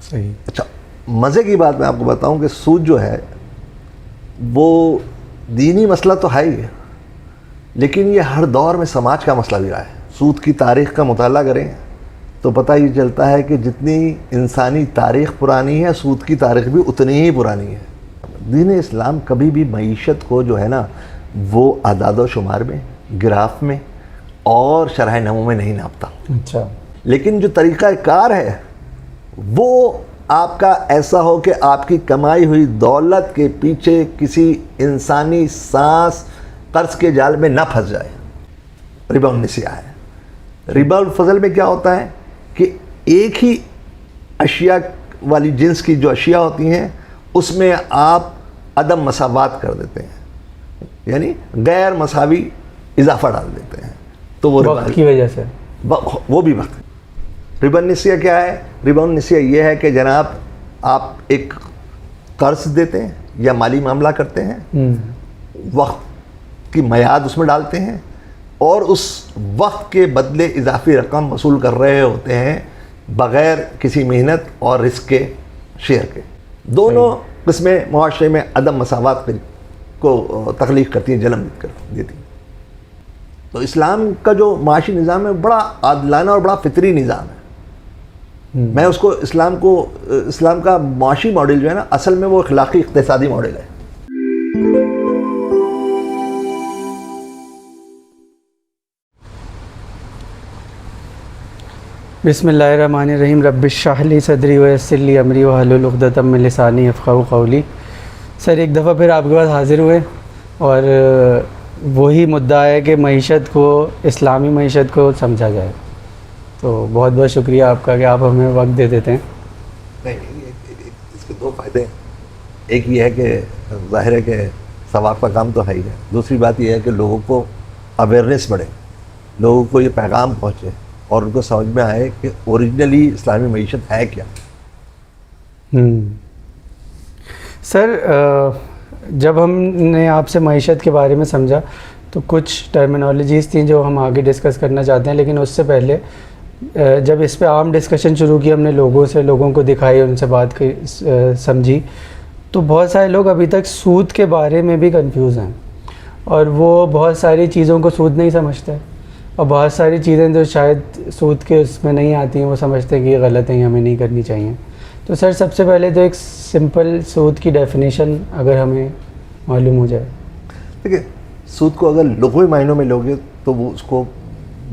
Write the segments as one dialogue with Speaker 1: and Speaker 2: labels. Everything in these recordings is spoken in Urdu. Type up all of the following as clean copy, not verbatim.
Speaker 1: صحیح.
Speaker 2: اچھا، مزے کی بات میں آپ کو بتاؤں کہ سود جو ہے وہ دینی مسئلہ تو ہے ہی ہے، لیکن یہ ہر دور میں سماج کا مسئلہ بھی رہا ہے. سود کی تاریخ کا مطالعہ کریں تو پتہ یہ چلتا ہے کہ جتنی انسانی تاریخ پرانی ہے، سود کی تاریخ بھی اتنی ہی پرانی ہے. دین اسلام کبھی بھی معیشت کو جو ہے نا وہ اعداد و شمار میں، گراف میں اور شرح نمو میں نہیں ناپتا.
Speaker 1: اچھا.
Speaker 2: لیکن جو طریقہ کار ہے وہ آپ کا ایسا ہو کہ آپ کی کمائی ہوئی دولت کے پیچھے کسی انسانی سانس قرض کے جال میں نہ پھنس جائے. ربا النسیہ ہے. ربا الفضل میں کیا ہوتا ہے کہ ایک ہی اشیاء والی جنس کی جو اشیاء ہوتی ہیں اس میں آپ عدم مساوات کر دیتے ہیں، یعنی غیر مساوی اضافہ ڈال دیتے ہیں. تو وہ
Speaker 1: وقت کی وجہ سے
Speaker 2: وہ بھی وقت. ربا النسیہ کیا ہے؟ ربا النسیہ یہ ہے کہ جناب آپ ایک قرض دیتے ہیں یا مالی معاملہ کرتے ہیں، وقت کی میعاد اس میں ڈالتے ہیں اور اس وقت کے بدلے اضافی رقم وصول کر رہے ہوتے ہیں بغیر کسی محنت اور رزق کے شیئر کے. دونوں قسمیں معاشرے میں عدم مساوات کو تخلیق کرتی ہیں، جنم دیتی ہیں. تو اسلام کا جو معاشی نظام ہے بڑا عادلانہ اور بڑا فطری نظام ہے. میں اس کو اسلام کا معاشی ماڈل جو ہے نا اصل میں وہ اخلاقی اقتصادی ماڈل ہے.
Speaker 1: بسم اللہ الرحمن الرحیم. رب اشرح لی صدری ویسر لی امری واحلل عقدۃ من لسانی یفقہوا قولی. سر ایک دفعہ پھر آپ کے پاس حاضر ہوئے اور وہی مدعا ہے کہ معیشت کو، اسلامی معیشت کو سمجھا جائے. تو بہت بہت شکریہ آپ کا کہ آپ ہمیں وقت دے دیتے ہیں.
Speaker 2: نہیں، اس کے دو فائدے ہیں. ایک یہ ہے کہ ظاہر ہے کہ ثواب کا کام تو ہے ہی ہے. دوسری بات یہ ہے کہ لوگوں کو اویئرنیس بڑھے، لوگوں کو یہ پیغام پہنچے اور ان کو سمجھ میں آئے کہ اوریجنلی اسلامی معیشت ہے کیا.
Speaker 1: سر جب ہم نے آپ سے معیشت کے بارے میں سمجھا تو کچھ ٹرمینالوجیز تھیں جو ہم آگے ڈسکس کرنا چاہتے ہیں، لیکن اس سے پہلے جب اس پہ عام ڈسکشن شروع کی، ہم نے لوگوں کو دکھائی، ان سے بات کی، سمجھی، تو بہت سارے لوگ ابھی تک سود کے بارے میں بھی کنفیوز ہیں اور وہ بہت ساری چیزوں کو سود نہیں سمجھتے اور بہت ساری چیزیں جو شاید سود کے اس میں نہیں آتی ہیں وہ سمجھتے ہیں کہ یہ غلط ہیں، ہمیں نہیں کرنی چاہیے. تو سر سب سے پہلے تو ایک سمپل سود کی ڈیفینیشن اگر ہمیں معلوم ہو جائے.
Speaker 2: دیکھیں، سود کو اگر لغوی معنوں میں لوگے تو وہ اس کو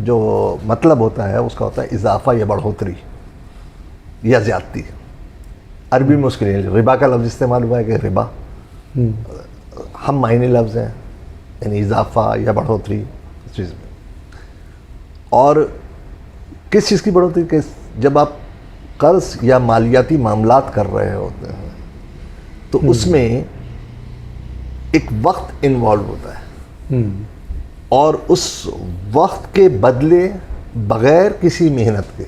Speaker 2: جو مطلب ہوتا ہے اس کا ہوتا ہے اضافہ یا بڑھوتری یا زیادتی. عربی میں اس کے لیے ربا کا لفظ استعمال ہوا ہے کہ ربا ہم معنی لفظ ہیں، یعنی اضافہ یا بڑھوتری اس چیز میں. اور کس چیز کی بڑھوتری؟ کہ جب آپ قرض یا مالیاتی معاملات کر رہے ہوتے ہیں تو اس میں ایک وقت انوالو ہوتا ہے اور اس وقت کے بدلے بغیر کسی محنت کے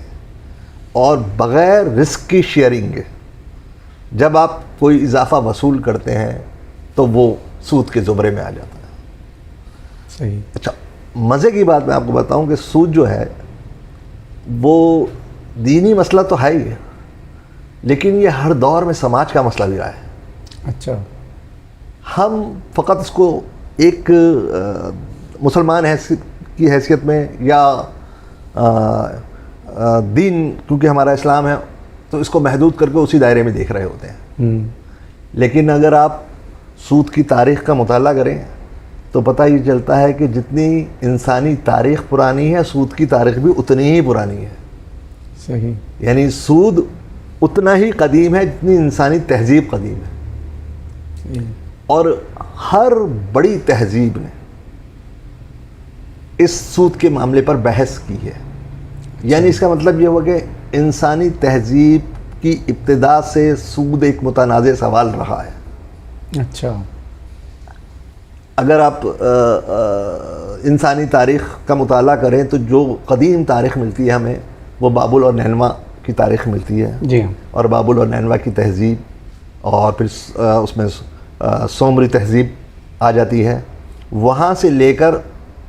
Speaker 2: اور بغیر رزق کی شیئرنگ کے جب آپ کوئی اضافہ وصول کرتے ہیں تو وہ سود کے زمرے میں آ جاتا ہے.
Speaker 1: صحیح.
Speaker 2: اچھا، مزے کی بات میں آپ کو بتاؤں کہ سود جو ہے وہ دینی مسئلہ تو ہے ہی ہے، لیکن یہ ہر دور میں سماج کا مسئلہ بھی رہا ہے.
Speaker 1: اچھا.
Speaker 2: ہم فقط اس کو ایک مسلمان کی حیثیت میں یا دین کیونکہ ہمارا اسلام ہے تو اس کو محدود کر کے اسی دائرے میں دیکھ رہے ہوتے ہیں. لیکن اگر آپ سود کی تاریخ کا مطالعہ کریں تو پتہ یہ چلتا ہے کہ جتنی انسانی تاریخ پرانی ہے، سود کی تاریخ بھی اتنی ہی پرانی ہے.
Speaker 1: صحیح.
Speaker 2: یعنی سود اتنا ہی قدیم ہے جتنی انسانی تہذیب قدیم ہے. اور ہر بڑی تہذیب نے اس سود کے معاملے پر بحث کی ہے. یعنی اس کا مطلب یہ ہوا کہ انسانی تہذیب کی ابتدا سے سود ایک متنازع سوال رہا ہے.
Speaker 1: اچھا.
Speaker 2: اگر آپ انسانی تاریخ کا مطالعہ کریں تو جو قدیم تاریخ ملتی ہے ہمیں وہ بابل اور نینوا کی تاریخ ملتی ہے.
Speaker 1: جی.
Speaker 2: اور بابل اور نینوا کی تہذیب اور پھر اس میں سومری تہذیب آ جاتی ہے. وہاں سے لے کر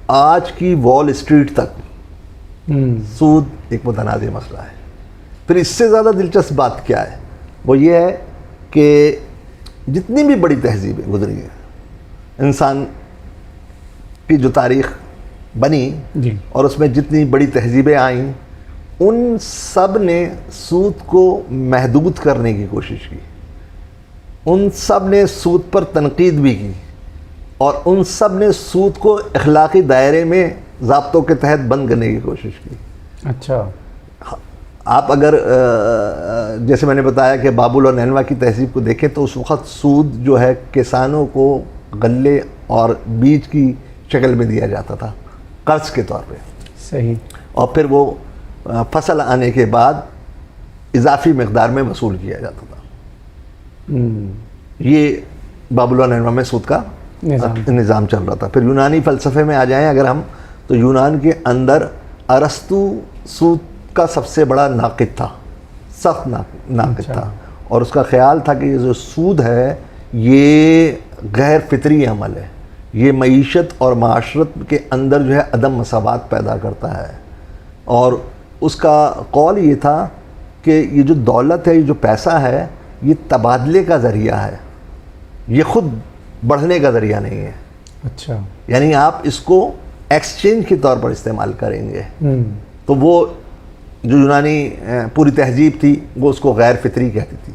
Speaker 2: آج کی وال اسٹریٹ تک سود ایک متنازع مسئلہ ہے. پھر اس سے زیادہ دلچسپ بات کیا ہے؟ وہ یہ ہے کہ جتنی بھی بڑی تہذیبیں گزری ہیں, انسان کی جو تاریخ بنی
Speaker 1: جی,
Speaker 2: اور اس میں جتنی بڑی تہذیبیں آئیں, ان سب نے سود کو محدود کرنے کی کوشش کی, ان سب نے سود پر تنقید بھی کی, اور ان سب نے سود کو اخلاقی دائرے میں ضابطوں کے تحت بند کرنے کی کوشش کی.
Speaker 1: اچھا,
Speaker 2: آپ اگر جیسے میں نے بتایا کہ بابل اور نینوا کی تہذیب کو دیکھیں تو اس وقت سود جو ہے کسانوں کو غلے اور بیج کی شکل میں دیا جاتا تھا قرض کے طور پہ.
Speaker 1: صحیح.
Speaker 2: اور پھر وہ فصل آنے کے بعد اضافی مقدار میں وصول کیا جاتا تھا. یہ بابل و نینوا میں سود کا نظام چل رہا تھا. پھر یونانی فلسفے میں آ جائیں اگر ہم, تو یونان کے اندر ارسطو سود کا سب سے بڑا ناقد تھا, سخت ناقد تھا, اور اس کا خیال تھا کہ یہ جو سود ہے یہ غیر فطری عمل ہے, یہ معیشت اور معاشرت کے اندر جو ہے عدم مساوات پیدا کرتا ہے. اور اس کا قول یہ تھا کہ یہ جو دولت ہے, یہ جو پیسہ ہے, یہ تبادلے کا ذریعہ ہے, یہ خود بڑھنے کا ذریعہ نہیں ہے.
Speaker 1: اچھا,
Speaker 2: یعنی آپ اس کو ایکسچینج کے طور پر استعمال کریں گے. تو وہ جو یونانی پوری تہذیب تھی وہ اس کو غیر فطری کہتی تھی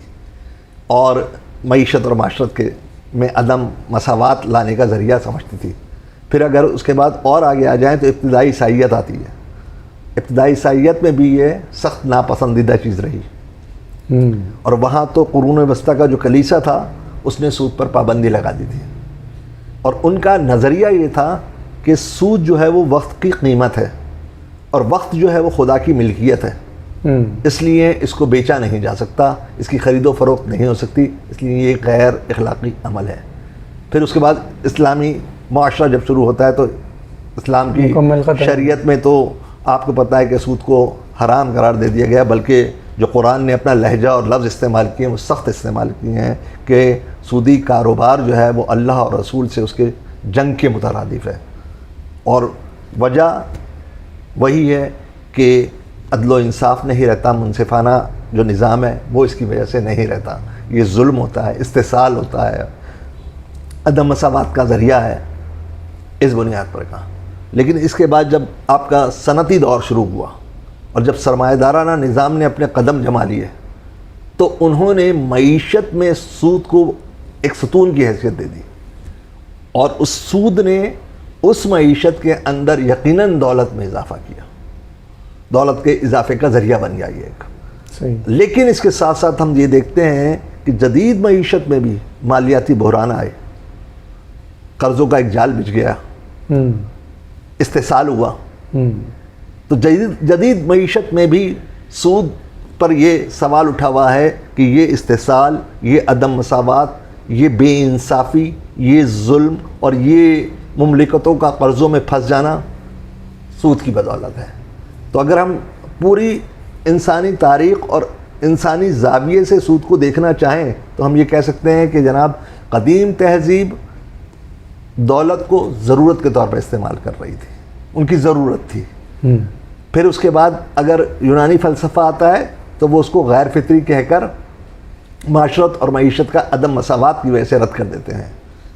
Speaker 2: اور معیشت اور معاشرت کے میں عدم مساوات لانے کا ذریعہ سمجھتی تھی. پھر اگر اس کے بعد اور آگے آ جائیں تو ابتدائی عیسائیت آتی ہے. ابتدائی عیسائیت میں بھی یہ سخت ناپسندیدہ چیز رہی, اور وہاں تو قرون وسطیٰ کا جو کلیسا تھا اس نے سود پر پابندی لگا دی تھی, اور ان کا نظریہ یہ تھا کہ سود جو ہے وہ وقت کی قیمت ہے, اور وقت جو ہے وہ خدا کی ملکیت ہے, اس لیے اس کو بیچا نہیں جا سکتا, اس کی خرید و فروخت نہیں ہو سکتی, اس لیے یہ غیر اخلاقی عمل ہے. پھر اس کے بعد اسلامی معاشرہ جب شروع ہوتا ہے تو اسلام کی شریعت میں تو آپ کو پتہ ہے کہ سود کو حرام قرار دے دیا گیا, بلکہ جو قرآن نے اپنا لہجہ اور لفظ استعمال کیے ہیں وہ سخت استعمال کیے ہیں کہ سودی کاروبار جو ہے وہ اللہ اور رسول سے اس کے جنگ کے مترادف ہے. اور وجہ وہی ہے کہ عدل و انصاف نہیں رہتا, منصفانہ جو نظام ہے وہ اس کی وجہ سے نہیں رہتا, یہ ظلم ہوتا ہے, استحصال ہوتا ہے, عدم مساوات کا ذریعہ ہے, اس بنیاد پر کہا. لیکن اس کے بعد جب آپ کا صنعتی دور شروع ہوا اور جب سرمایہ دارانہ نظام نے اپنے قدم جما لیے تو انہوں نے معیشت میں سود کو ایک ستون کی حیثیت دے دی, اور اس سود نے اس معیشت کے اندر یقیناً دولت میں اضافہ کیا, دولت کے اضافے کا ذریعہ بن گیا یہ ایک. لیکن اس کے ساتھ ساتھ ہم یہ دیکھتے ہیں کہ جدید معیشت میں بھی مالیاتی بحران آئے, قرضوں کا ایک جال بچھ گیا, استحصال ہوا. تو جدید معیشت میں بھی سود پر یہ سوال اٹھا ہوا ہے کہ یہ استحصال, یہ عدم مساوات, یہ بے انصافی, یہ ظلم اور یہ مملکتوں کا قرضوں میں پھنس جانا سود کی بدولت ہے. تو اگر ہم پوری انسانی تاریخ اور انسانی زاویے سے سود کو دیکھنا چاہیں تو ہم یہ کہہ سکتے ہیں کہ جناب قدیم تہذیب دولت کو ضرورت کے طور پر استعمال کر رہی تھی, ان کی ضرورت تھی. پھر اس کے بعد اگر یونانی فلسفہ آتا ہے تو وہ اس کو غیر فطری کہہ کر معاشرت اور معیشت کا عدم مساوات کی وجہ سے رد کر دیتے ہیں.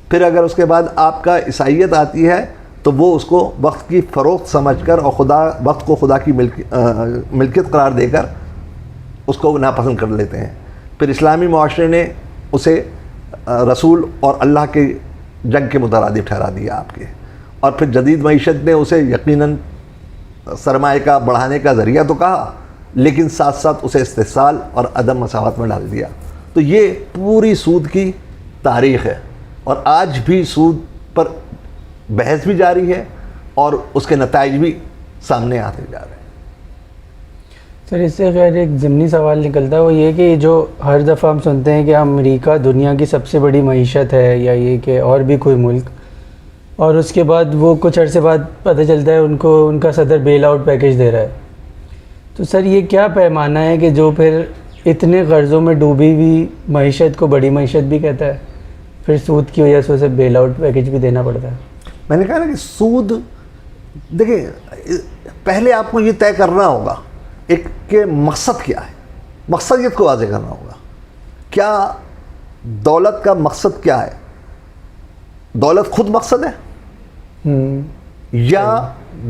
Speaker 2: پھر اگر اس کے بعد آپ کا عیسائیت آتی ہے تو وہ اس کو وقت کی فروخت سمجھ کر اور وقت کو خدا کی ملکیت قرار دے کر اس کو ناپسند کر لیتے ہیں. پھر اسلامی معاشرے نے اسے رسول اور اللہ کے جنگ کے مترادف ٹھہرا دیا آپ کے, اور پھر جدید معیشت نے اسے یقیناً سرمایہ کا بڑھانے کا ذریعہ تو کہا, لیکن ساتھ ساتھ اسے استحصال اور عدم مساوات میں ڈال دیا. تو یہ پوری سود کی تاریخ ہے, اور آج بھی سود پر بحث بھی جاری ہے اور اس کے نتائج بھی سامنے آتے جا رہے ہیں.
Speaker 1: سر اس سے خیر ایک ضمنی سوال نکلتا ہے, وہ یہ کہ جو ہر دفعہ ہم سنتے ہیں کہ امریکہ دنیا کی سب سے بڑی معیشت ہے یا یہ کہ اور بھی کوئی ملک, اور اس کے بعد وہ کچھ عرصے بعد پتہ چلتا ہے ان کا صدر بیل آؤٹ پیکیج دے رہا ہے. تو سر یہ کیا پیمانہ ہے کہ جو پھر اتنے قرضوں میں ڈوبی ہوئی معیشت کو بڑی معیشت بھی کہتا ہے, پھر سود کی وجہ سے اسے بیل آؤٹ پیکیج بھی دینا پڑتا ہے؟
Speaker 2: میں نے کہا نا کہ سود دیکھیں پہلے آپ کو یہ طے کرنا ہوگا ایک کہ مقصد کیا ہے، مقصدیت کو واضح کرنا ہوگا. کیا دولت کا مقصد کیا ہے؟ دولت خود مقصد ہے یا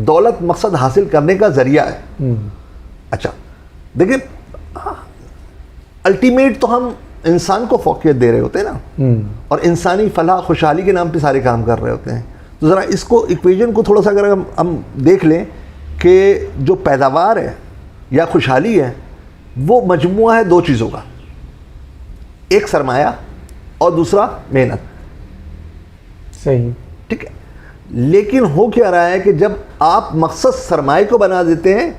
Speaker 2: دولت مقصد حاصل کرنے کا ذریعہ ہے؟ اچھا دیکھیں، الٹیمیٹ تو ہم انسان کو فوقیت دے رہے ہوتے ہیں نا، اور انسانی فلاح خوشحالی کے نام پہ سارے کام کر رہے ہوتے ہیں. تو ذرا اس کو ایکویژن کو تھوڑا سا اگر ہم دیکھ لیں کہ جو پیداوار ہے یا خوشحالی ہے وہ مجموعہ ہے دو چیزوں کا، ایک سرمایہ اور دوسرا محنت.
Speaker 1: صحیح.
Speaker 2: ٹھیک ہے، لیکن ہو کیا رہا ہے کہ جب آپ مقصد سرمایہ کو بنا دیتے ہیں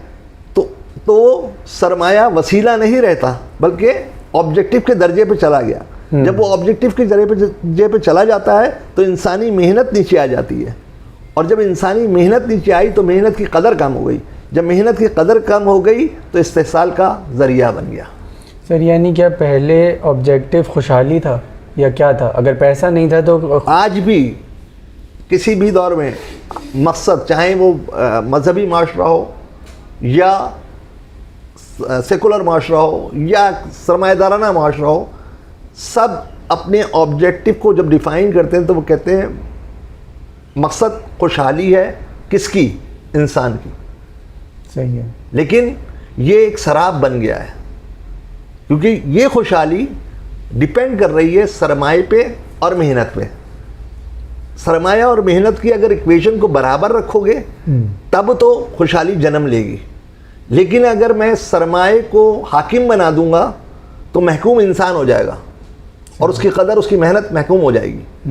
Speaker 2: تو سرمایہ وسیلہ نہیں رہتا بلکہ آبجیکٹو کے درجے پہ چلا گیا. جب وہ آبجیکٹو کے درجے پہ چلا جاتا ہے تو انسانی محنت نیچے آ جاتی ہے، اور جب انسانی محنت نیچے آئی تو محنت کی قدر کم ہو گئی. جب محنت کی قدر کم ہو گئی تو استحصال کا ذریعہ بن گیا.
Speaker 1: سر یعنی کیا پہلے آبجیکٹو خوشحالی تھا یا کیا تھا؟ اگر پیسہ نہیں تھا تو
Speaker 2: آج بھی کسی بھی دور میں مقصد، چاہے وہ مذہبی معاشرہ ہو یا سیکولر معاشرہ ہو یا سرمایہ دارانہ معاشرہ ہو، سب اپنے آبجیکٹو کو جب ڈیفائن کرتے ہیں تو وہ کہتے ہیں مقصد خوشحالی ہے. کس کی؟ انسان کی.
Speaker 1: صحیح ہے.
Speaker 2: لیکن یہ ایک سراب بن گیا ہے، کیونکہ یہ خوشحالی ڈیپینڈ کر رہی ہے سرمایہ پہ اور محنت پہ. سرمایہ اور محنت کی اگر ایکویشن کو برابر رکھو گے تب تو خوشحالی جنم لے گی. لیکن اگر میں سرمایہ کو حاکم بنا دوں گا تو محکوم انسان ہو جائے گا، اور اس کی قدر، اس کی محنت محکوم ہو جائے گی.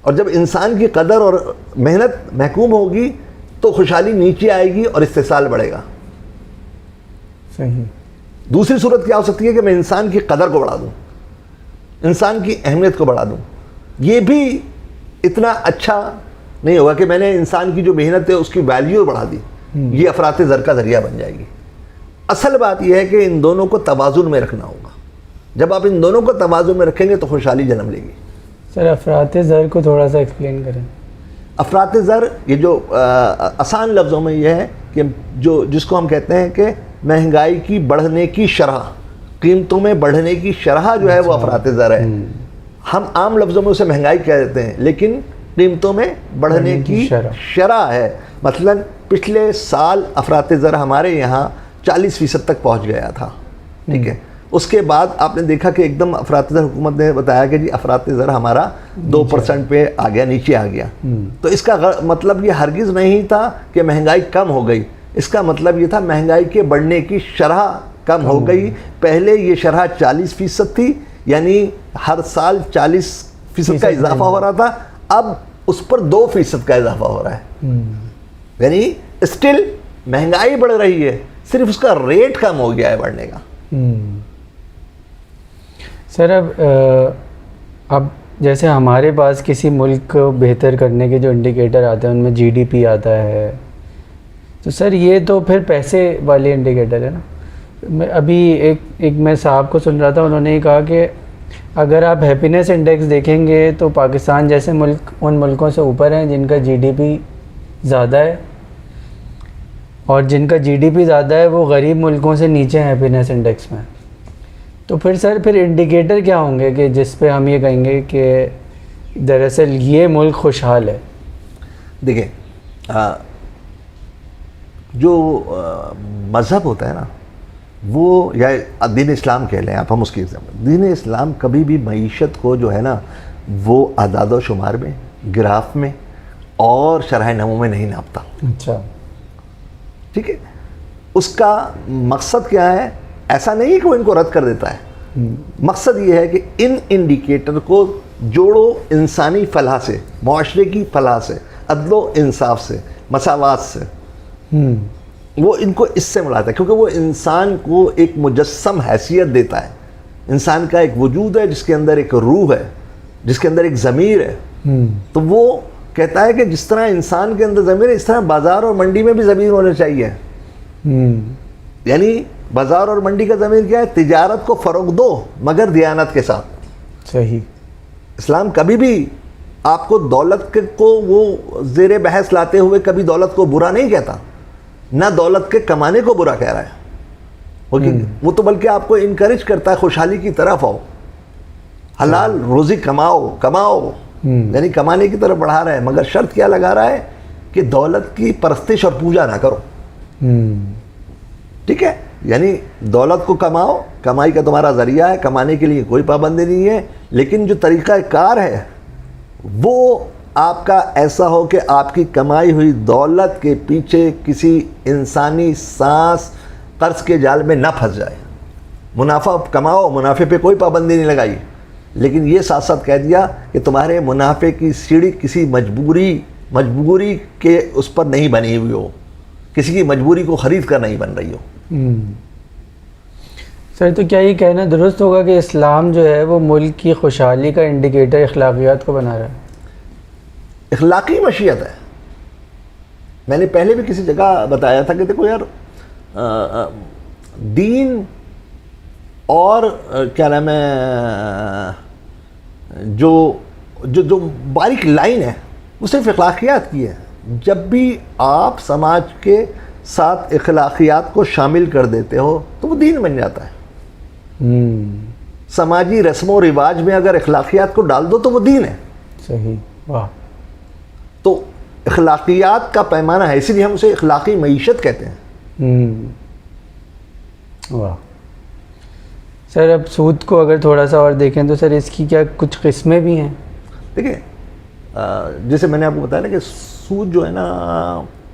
Speaker 2: اور جب انسان کی قدر اور محنت محکوم ہوگی تو خوشحالی نیچے آئے گی اور استحصال بڑھے گا.
Speaker 1: صحیح.
Speaker 2: دوسری صورت کیا ہو سکتی ہے کہ میں انسان کی قدر کو بڑھا دوں، انسان کی اہمیت کو بڑھا دوں. یہ بھی اتنا اچھا نہیں ہوگا کہ میں نے انسان کی جو محنت ہے اس کی ویلیو بڑھا دی. یہ افراط زر کا ذریعہ بن جائے گی. اصل بات یہ ہے کہ ان دونوں کو توازن میں رکھنا ہوگا. جب آپ ان دونوں کو توازن میں رکھیں گے تو خوشحالی جنم لے گی.
Speaker 1: سر افراط زر کو تھوڑا سا ایکسپلین کریں.
Speaker 2: افراط زر یہ جو آسان لفظوں میں یہ ہے کہ جس کو ہم کہتے ہیں کہ مہنگائی کی بڑھنے کی شرح، قیمتوں میں بڑھنے کی شرح جو ہے وہ افراط زر ہے. ہم عام لفظوں میں اسے مہنگائی کہہ دیتے ہیں لیکن قیمتوں میں بڑھنے کی شرح ہے. مثلا پچھلے سال افراط زر ہمارے یہاں 40% تک پہنچ گیا تھا. ٹھیک ہے، اس کے بعد آپ نے دیکھا کہ ایک دم افراط زر حکومت نے بتایا کہ جی افراط زر ہمارا 2% پہ آ گیا، نیچے آ گیا. تو اس کا مطلب یہ ہرگز نہیں تھا کہ مہنگائی کم ہو گئی. اس کا مطلب یہ تھا مہنگائی کے بڑھنے کی شرح کم ہو گئی. پہلے یہ شرح 40% تھی، یعنی ہر سال 40% کا اضافہ ہو رہا تھا. اب اس پر 2% کا اضافہ ہو رہا ہے. یعنی اسٹل مہنگائی بڑھ رہی ہے، صرف اس کا ریٹ کم ہو گیا ہے بڑھنے کا.
Speaker 1: سر اب جیسے ہمارے پاس کسی ملک کو بہتر کرنے کے جو انڈیکیٹر آتے ہیں ان میں جی ڈی پی آتا ہے، تو سر یہ تو پھر پیسے والے انڈیکیٹر ہے نا. ابھی ایک میں صاحب کو سن رہا تھا، انہوں نے کہا کہ اگر آپ ہیپینس انڈیکس دیکھیں گے تو پاکستان جیسے ملک ان ملکوں سے اوپر ہیں جن کا جی ڈی پی زیادہ ہے، اور جن کا جی ڈی پی زیادہ ہے وہ غریب ملکوں سے نیچے ہیں ہیپینس انڈیکس میں. تو پھر سر انڈیکیٹر کیا ہوں گے کہ جس پہ ہم یہ کہیں گے کہ دراصل یہ ملک خوشحال ہے؟
Speaker 2: دیکھیں، جو مذہب ہوتا ہے نا وہ، یا دین اسلام کہہ لیں آپ، ہم اس کی دین اسلام کبھی بھی معیشت کو جو ہے نا وہ اعداد و شمار میں، گراف میں اور شرح نمو میں نہیں ناپتا.
Speaker 1: اچھا،
Speaker 2: ٹھیک ہے. اس کا مقصد کیا ہے؟ ایسا نہیں ہے کہ وہ ان کو رد کر دیتا ہے. مقصد یہ ہے کہ ان انڈیکیٹر کو جوڑو انسانی فلاح سے، معاشرے کی فلاح سے، عدل و انصاف سے، مساوات سے. وہ ان کو اس سے ملاتا ہے کیونکہ وہ انسان کو ایک مجسم حیثیت دیتا ہے. انسان کا ایک وجود ہے جس کے اندر ایک روح ہے، جس کے اندر ایک ضمیر ہے. تو وہ کہتا ہے کہ جس طرح انسان کے اندر ضمیر ہے اس طرح بازار اور منڈی میں بھی ضمیر ہونا چاہیے. یعنی بازار اور منڈی کا ضمیر کیا ہے؟ تجارت کو فروغ دو مگر دیانت کے ساتھ.
Speaker 1: صحیح.
Speaker 2: اسلام کبھی بھی آپ کو دولت کو وہ زیر بحث لاتے ہوئے کبھی دولت کو برا نہیں کہتا. نہ دولت کے کمانے کو برا کہہ رہا ہے، وہ تو بلکہ آپ کو انکریج کرتا ہے خوشحالی کی طرف آؤ، حلال روزی کماؤ، یعنی کمانے کی طرف بڑھا رہا ہے، مگر شرط کیا لگا رہا ہے کہ دولت کی پرستش اور پوجا نہ کرو. ٹھیک ہے، یعنی دولت کو کماؤ، کمائی کا تمہارا ذریعہ ہے، کمانے کے لیے کوئی پابندی نہیں ہے، لیکن جو طریقہ کار ہے وہ آپ کا ایسا ہو کہ آپ کی کمائی ہوئی دولت کے پیچھے کسی انسانی سانس قرض کے جال میں نہ پھنس جائے. منافع کماؤ، منافع پہ کوئی پابندی نہیں لگائی، لیکن یہ ساتھ ساتھ کہہ دیا کہ تمہارے منافع کی سیڑھی کسی مجبوری کے اس پر نہیں بنی ہوئی ہو، کسی کی مجبوری کو خرید کر نہیں بن رہی ہو.
Speaker 1: سر تو کیا یہ کہنا درست ہوگا کہ اسلام جو ہے وہ ملک کی خوشحالی کا انڈیکیٹر اخلاقیات کو بنا رہا ہے؟
Speaker 2: اخلاقی مشیت ہے. میں نے پہلے بھی کسی جگہ بتایا تھا کہ دیکھو یار، دین اور کیا نام ہے، جو باریک لائن ہے وہ صرف اخلاقیات کی ہے. جب بھی آپ سماج کے ساتھ اخلاقیات کو شامل کر دیتے ہو تو وہ دین بن جاتا ہے. سماجی رسم و رواج میں اگر اخلاقیات کو ڈال دو تو وہ دین ہے.
Speaker 1: صحیح، واہ.
Speaker 2: تو اخلاقیات کا پیمانہ ہے، اسی لیے ہم اسے اخلاقی معیشت کہتے ہیں.
Speaker 1: واہ. سر اب سود کو اگر تھوڑا سا اور دیکھیں تو سر اس کی کیا کچھ قسمیں بھی ہیں؟
Speaker 2: دیکھیں، جیسے میں نے آپ کو بتایا نا کہ سود جو ہے نا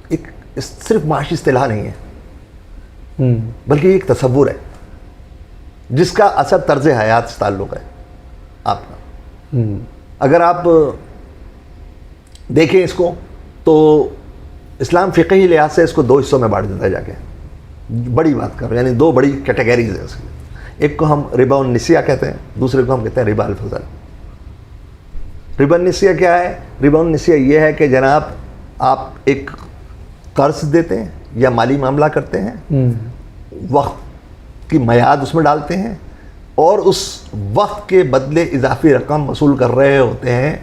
Speaker 2: ایک صرف معاشی اصطلاح نہیں ہے، بلکہ ایک تصور ہے جس کا اثر طرز حیات سے تعلق ہے آپ کا. اگر آپ دیکھیں اس کو تو اسلام فقہی لحاظ سے اس کو 2 حصوں میں بانٹ دیتا ہے. جا کے بڑی بات کر رہے ہیں، یعنی 2 بڑی کیٹیگریز ہیں اس کی. ایک کو ہم ربا النسیہ کہتے ہیں، دوسرے کو ہم کہتے ہیں ربا الفضل. ربا النسیہ کیا ہے؟ ربا النسیہ یہ ہے کہ جناب آپ ایک قرض دیتے ہیں یا مالی معاملہ کرتے ہیں، وقت کی میعاد اس میں ڈالتے ہیں اور اس وقت کے بدلے اضافی رقم وصول کر رہے ہوتے ہیں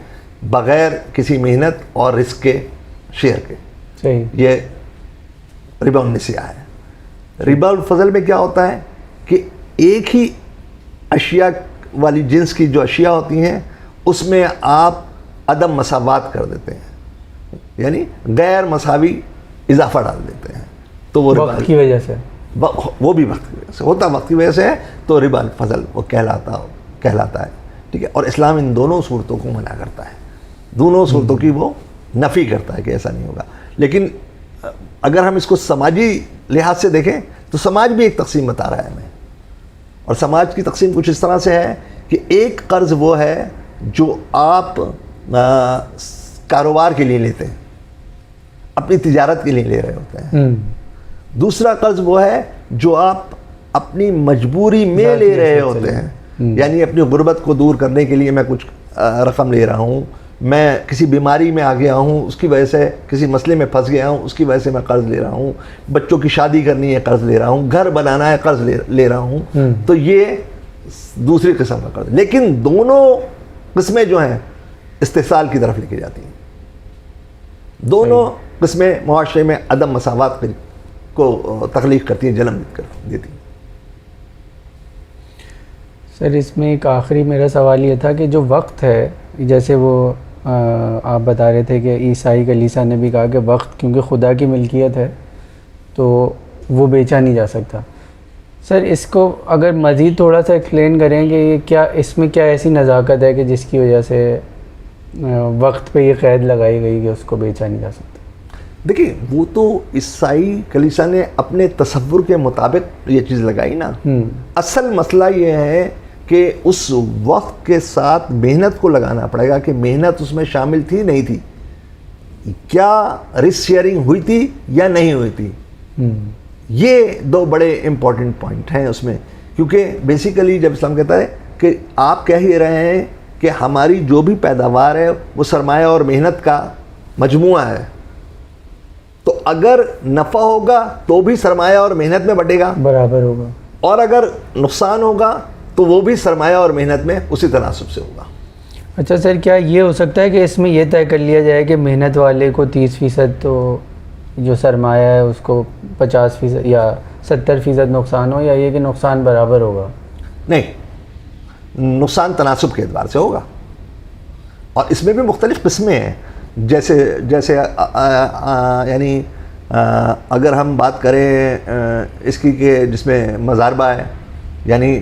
Speaker 2: بغیر کسی محنت اور رزق کے شیئر کے.
Speaker 1: صحیح.
Speaker 2: یہ ربا النسیہ ہے. ربا الفضل میں کیا ہوتا ہے کہ ایک ہی اشیاء والی جنس کی جو اشیاء ہوتی ہیں اس میں آپ عدم مساوات کر دیتے ہیں، یعنی غیر مساوی اضافہ ڈال دیتے ہیں. تو وہ
Speaker 1: وقت کی وجہ سے،
Speaker 2: وہ بھی وقت کی وجہ سے ہوتا، وقت کی وجہ سے ہے، تو ربا الفضل وہ کہلاتا ہے. ٹھیک ہے، اور اسلام ان دونوں صورتوں کو منع کرتا ہے، دونوں صورتوں کی وہ نفی کرتا ہے کہ ایسا نہیں ہوگا. لیکن اگر ہم اس کو سماجی لحاظ سے دیکھیں تو سماج بھی ایک تقسیم بتا رہا ہے ہمیں، اور سماج کی تقسیم کچھ اس طرح سے ہے کہ ایک قرض وہ ہے جو آپ کاروبار کے لیے لیتے ہیں، اپنی تجارت کے لیے لے رہے ہوتے ہیں. دوسرا قرض وہ ہے جو آپ اپنی مجبوری میں لے رہے ہوتے ہیں، یعنی اپنی غربت کو دور کرنے کے لیے میں کچھ رقم لے رہا ہوں، میں کسی بیماری میں آ گیا ہوں، اس کی وجہ سے کسی مسئلے میں پھنس گیا ہوں، اس کی وجہ سے میں قرض لے رہا ہوں، بچوں کی شادی کرنی ہے قرض لے رہا ہوں، گھر بنانا ہے قرض لے رہا ہوں. تو یہ دوسری قسم کا قرض. لیکن دونوں قسمیں جو ہیں استحصال کی طرف لے کے جاتی ہیں. دونوں قسمیں معاشرے میں عدم مساوات کو تخلیق کرتی ہیں، جنم دیتی ہیں.
Speaker 1: سر اس میں ایک آخری میرا سوال یہ تھا کہ جو وقت ہے، جیسے وہ آپ بتا رہے تھے کہ عیسائی کلیسا نے بھی کہا کہ وقت کیونکہ خدا کی ملکیت ہے تو وہ بیچا نہیں جا سکتا. سر اس کو اگر مزید تھوڑا سا ایکسپلین کریں کہ یہ کیا، اس میں کیا ایسی نزاکت ہے کہ جس کی وجہ سے وقت پہ یہ قید لگائی گئی کہ اس کو بیچا نہیں جا سکتا؟
Speaker 2: دیکھیے، وہ تو عیسائی کلیسا نے اپنے تصور کے مطابق یہ چیز لگائی نا. اصل مسئلہ یہ ہے کہ اس وقت کے ساتھ محنت کو لگانا پڑے گا کہ محنت اس میں شامل تھی نہیں تھی، کیا رسک شیئرنگ ہوئی تھی یا نہیں ہوئی تھی. یہ 2 بڑے امپورٹنٹ پوائنٹ ہیں اس میں. کیونکہ بیسیکلی جب اسلام کہتا ہے کہ آپ کہہ ہی رہے ہیں کہ ہماری جو بھی پیداوار ہے وہ سرمایہ اور محنت کا مجموعہ ہے، تو اگر نفع ہوگا تو بھی سرمایہ اور محنت میں بٹے گا،
Speaker 1: برابر ہوگا، اور
Speaker 2: اگر نقصان ہوگا تو وہ بھی سرمایہ اور محنت میں اسی تناسب سے ہوگا.
Speaker 1: اچھا سر، کیا یہ ہو سکتا ہے کہ اس میں یہ طے کر لیا جائے کہ محنت والے کو 30% تو جو سرمایہ ہے اس کو 50% یا 70% نقصان ہو، یا یہ کہ نقصان برابر ہوگا؟
Speaker 2: نہیں، نقصان تناسب کے اعتبار سے ہوگا، اور اس میں بھی مختلف قسمیں ہیں. جیسے یعنی اگر ہم بات کریں اس کی کہ جس میں مضاربہ ہے، یعنی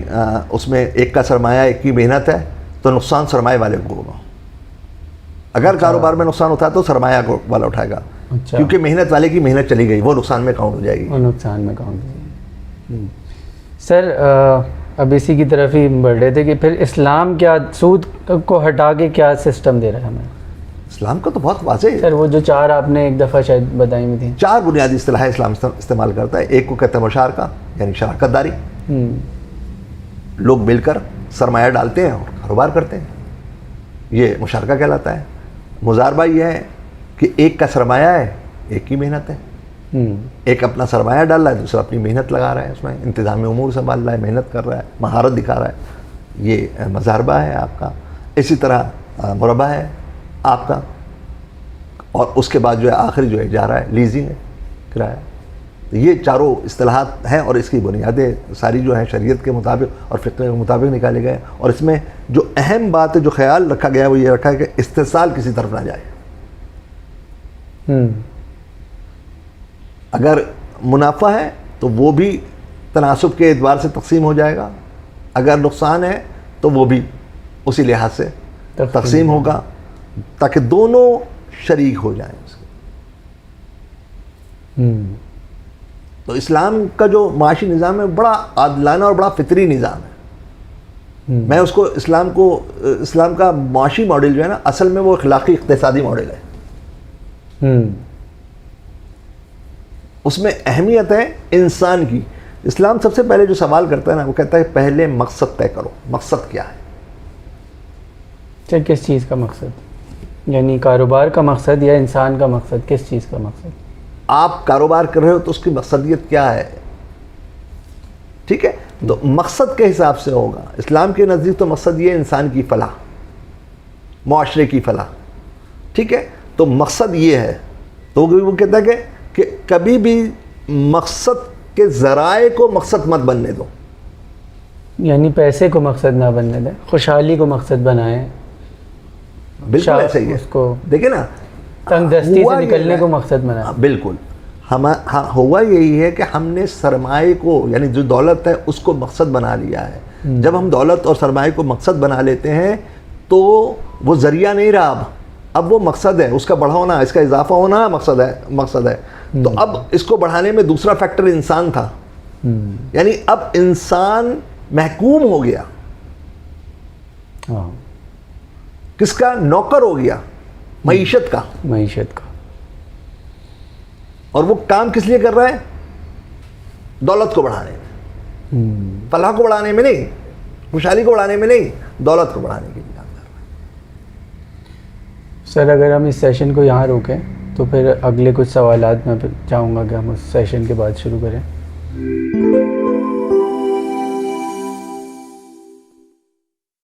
Speaker 2: اس میں ایک کا سرمایہ ایک کی محنت ہے، تو نقصان سرمایہ والے کو ہوگا. اگر کاروبار میں نقصان ہوتا ہے تو سرمایہ والا اٹھائے گا، کیونکہ محنت والے کی محنت چلی گئی، وہ نقصان میں کاؤنٹ ہو جائے گی.
Speaker 1: وہ نقصان میں کاؤنٹ ہو جائے گی. سر اب اسی کی طرف ہی بڑھ رہے تھے کہ پھر اسلام کیا سود کو ہٹا کے کیا سسٹم دے رہا ہے ہمیں؟
Speaker 2: اسلام کا تو بہت واضح ہے
Speaker 1: سر. وہ جو 4 آپ نے ایک دفعہ شاید بتائی ہوئی تھیں،
Speaker 2: 4 بنیادی اصطلاحیں اسلام استعمال کرتا ہے. ایک کو کہتے ہیں مشارکہ، یعنی شراکت داری، لوگ مل کر سرمایہ ڈالتے ہیں اور کاروبار کرتے ہیں، یہ مشارکہ کہلاتا ہے. مضاربہ یہ ہے کہ ایک کا سرمایہ ہے ایک کی محنت ہے، ایک اپنا سرمایہ ڈال رہا ہے، دوسرا اپنی محنت لگا رہا ہے، اس میں انتظامی امور سنبھال رہا ہے، محنت کر رہا ہے، مہارت دکھا رہا ہے، یہ مضاربہ ہے آپ کا. اسی طرح مربہ ہے آپ کا، اور اس کے بعد جو ہے آخری جو ہے اجارہ ہے، لیزنگ ہے، کرایہ. یہ چاروں اصطلاحات ہیں، اور اس کی بنیادیں ساری جو ہیں شریعت کے مطابق اور فقہ کے مطابق نکالے گئے. اور اس میں جو اہم بات ہے، جو خیال رکھا گیا ہے، وہ یہ رکھا ہے کہ استحصال کسی طرف نہ جائے. اگر منافع ہے تو وہ بھی تناسب کے اعتبار سے تقسیم ہو جائے گا، اگر نقصان ہے تو وہ بھی اسی لحاظ سے تقسیم ہوگا، تاکہ دونوں شریک ہو جائیں اس کے. تو اسلام کا جو معاشی نظام ہے بڑا عادلانہ اور بڑا فطری نظام ہے. میں اس کو اسلام کا معاشی ماڈل جو ہے نا، اصل میں وہ اخلاقی اقتصادی ماڈل ہے. اس میں اہمیت ہے انسان کی. اسلام سب سے پہلے جو سوال کرتا ہے نا، وہ کہتا ہے پہلے مقصد طے کرو. مقصد کیا ہے؟
Speaker 1: کس چیز کا مقصد؟ یعنی کاروبار کا مقصد یا انسان کا مقصد؟ کس چیز کا مقصد؟
Speaker 2: آپ کاروبار کر رہے ہو تو اس کی مقصدیت کیا ہے؟ ٹھیک ہے، تو مقصد کے حساب سے ہوگا. اسلام کے نزدیک تو مقصد یہ ہے انسان کی فلاح، معاشرے کی فلاح. ٹھیک ہے، تو مقصد یہ ہے. تو وہ کہتا ہے کہ کبھی بھی مقصد کے ذرائع کو مقصد مت بننے دو.
Speaker 1: یعنی پیسے کو مقصد نہ بننے دیں، خوشحالی کو مقصد بنائیں.
Speaker 2: بالکل ایسا ہی ہے.
Speaker 1: اس کو
Speaker 2: دیکھیں نا،
Speaker 1: تنگ دستی سے نکلنے کو مقصد بنائیں.
Speaker 2: بالکل. ہوا یہی ہے کہ ہم نے سرمایہ کو، یعنی جو دولت ہے اس کو مقصد بنا لیا ہے. جب ہم دولت اور سرمایہ کو مقصد بنا لیتے ہیں تو وہ ذریعہ نہیں رہا، اب وہ مقصد ہے. اس کا بڑھا ہونا، اس کا اضافہ ہونا مقصد ہے. تو اب اس کو بڑھانے میں دوسرا فیکٹر انسان تھا، یعنی اب انسان محکوم ہو گیا. کس کا؟ نوکر ہو گیا، معیشت کا. اور وہ کام کس لیے کر رہا ہے؟ دولت کو بڑھانے میں، فلاح کو بڑھانے میں نہیں، خوشحالی کو بڑھانے میں نہیں، دولت کو بڑھانے کے لیے کام کر رہا ہے.
Speaker 1: سر اگر ہم اس سیشن کو یہاں روکیں تو پھر اگلے کچھ سوالات میں پھر چاہوں گا کہ ہم اس سیشن کے بعد شروع کریں.